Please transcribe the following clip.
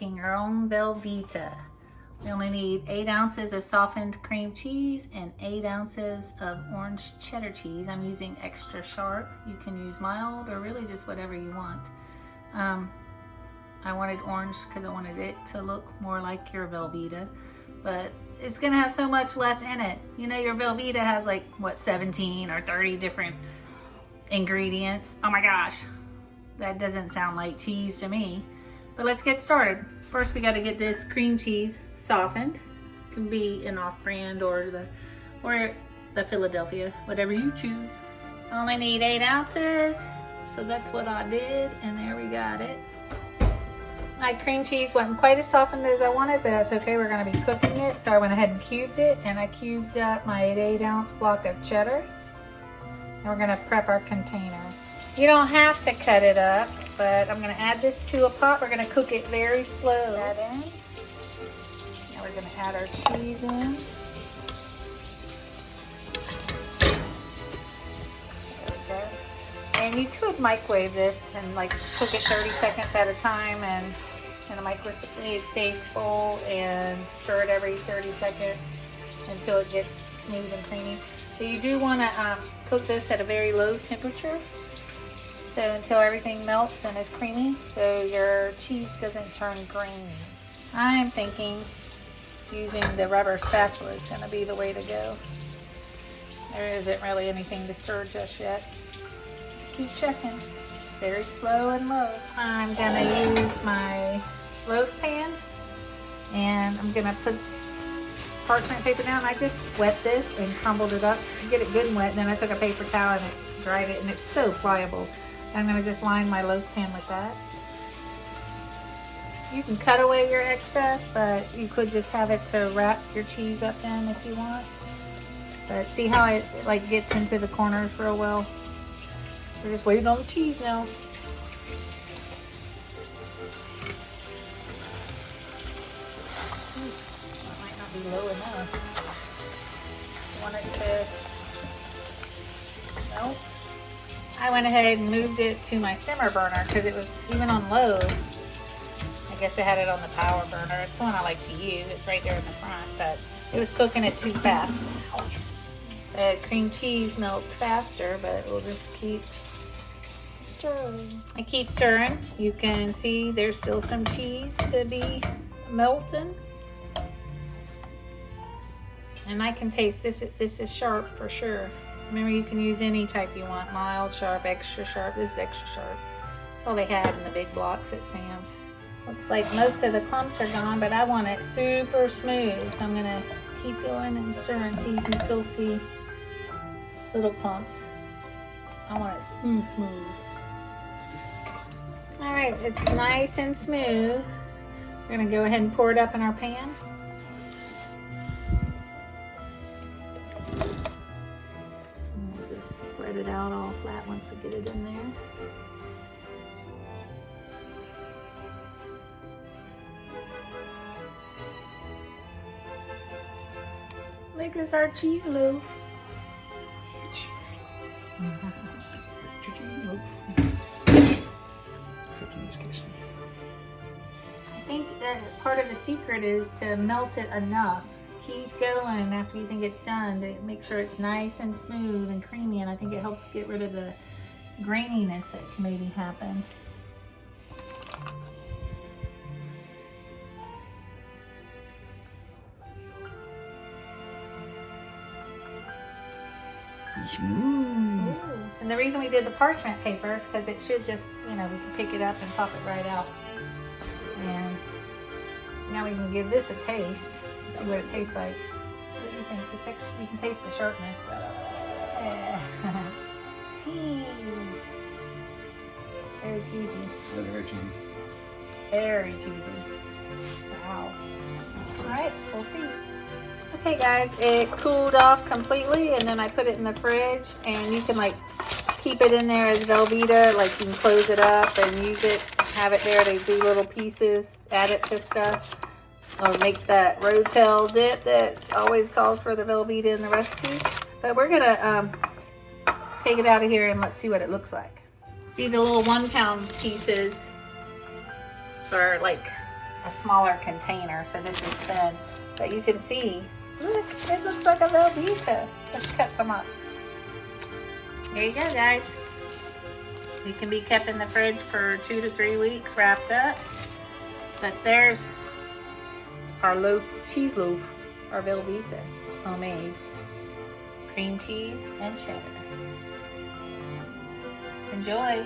making our own Velveeta. We only need 8 ounces of softened cream cheese and 8 ounces of orange cheddar cheese. I'm using extra sharp. You can use mild or really just whatever you want. I wanted orange because I wanted it to look more like your Velveeta, but it's gonna have so much less in it. You know, your Velveeta has like, what, 17 or 30 different ingredients. Oh my gosh, that doesn't sound like cheese to me. But let's get started. First, we got to get this cream cheese softened. It can be an off-brand or the Philadelphia, whatever you choose. I only need 8 ounces, so that's what I did, and there we got it. My cream cheese wasn't quite as softened as I wanted, but that's okay. We're going to be cooking it, so I went ahead and cubed it, and I cubed up my 8-ounce block of cheddar. And we're going to prep our container. You don't have to cut it up, but I'm going to add this to a pot. We're going to cook it very slow. That in. Now we're going to add our cheese in. There we go. And you could microwave this and like cook it 30 seconds at a time and in a microwave safe bowl and stir it every 30 seconds until it gets smooth and creamy. So you do want to cook this at a very low temperature. So until everything melts and is creamy, so your cheese doesn't turn green. I'm thinking using the rubber spatula is going to be the way to go. There isn't really anything to stir just yet. Just keep checking. Very slow and low. I'm going to use my loaf pan and I'm going to put parchment paper down. I just wet this and crumbled it up to get it good and wet. And then I took a paper towel and dried it, and it's so pliable. I'm going to just line my loaf pan with that. You can cut away your excess, but you could just have it to wrap your cheese up in if you want. But see how it like gets into the corners real well? We're just waiting on the cheese now. That might not be low enough. Want it to melt? I went ahead and moved it to my simmer burner because it was even on low. I guess I had it on the power burner. It's the one I like to use. It's right there in the front, but it was cooking it too fast. The cream cheese melts faster, but we'll just keep stirring. I keep stirring. You can see there's still some cheese to be melting. And I can taste this. This is sharp for sure. Remember, you can use any type you want. Mild, sharp, extra sharp. This is extra sharp. That's all they had in the big blocks at Sam's. Looks like most of the clumps are gone, but I want it super smooth. So I'm going to keep going and stirring so you can still see little clumps. I want it smooth. All right, it's nice and smooth. We're going to go ahead and pour it up in our pan. Spread it out all flat once we get it in there. Look, it's our cheese loaf. Cheese loaf. Cheese loaf. Except in this case. I think that part of the secret is to melt it enough. Keep going after you think it's done to make sure it's nice and smooth and creamy, and I think it helps get rid of the graininess that can maybe happen. Smooth. And the reason we did the parchment paper is because it should just, you know, we can pick it up and pop it right out. And now we can give this a taste. See what it tastes like. What do you think? It's extra, you can taste the sharpness. Cheese. Very cheesy. Very cheesy. Very cheesy. Wow. Alright, we'll see. Okay guys, it cooled off completely and then I put it in the fridge, and you can like keep it in there as Velveeta. Like you can close it up and use it, have it there to do little pieces, add it to stuff. Or make that rotel dip that always calls for the Velveeta in the recipe. But we're gonna take it out of here and let's see what it looks like. See, the little 1 pound pieces are like a smaller container, so this is thin. But you can see, look, it looks like a Velveeta. Let's cut some up. There you go, guys. It can be kept in the fridge for 2 to 3 weeks wrapped up. But there's our loaf, cheese loaf, our Velveeta, homemade. Cream cheese and cheddar. Enjoy.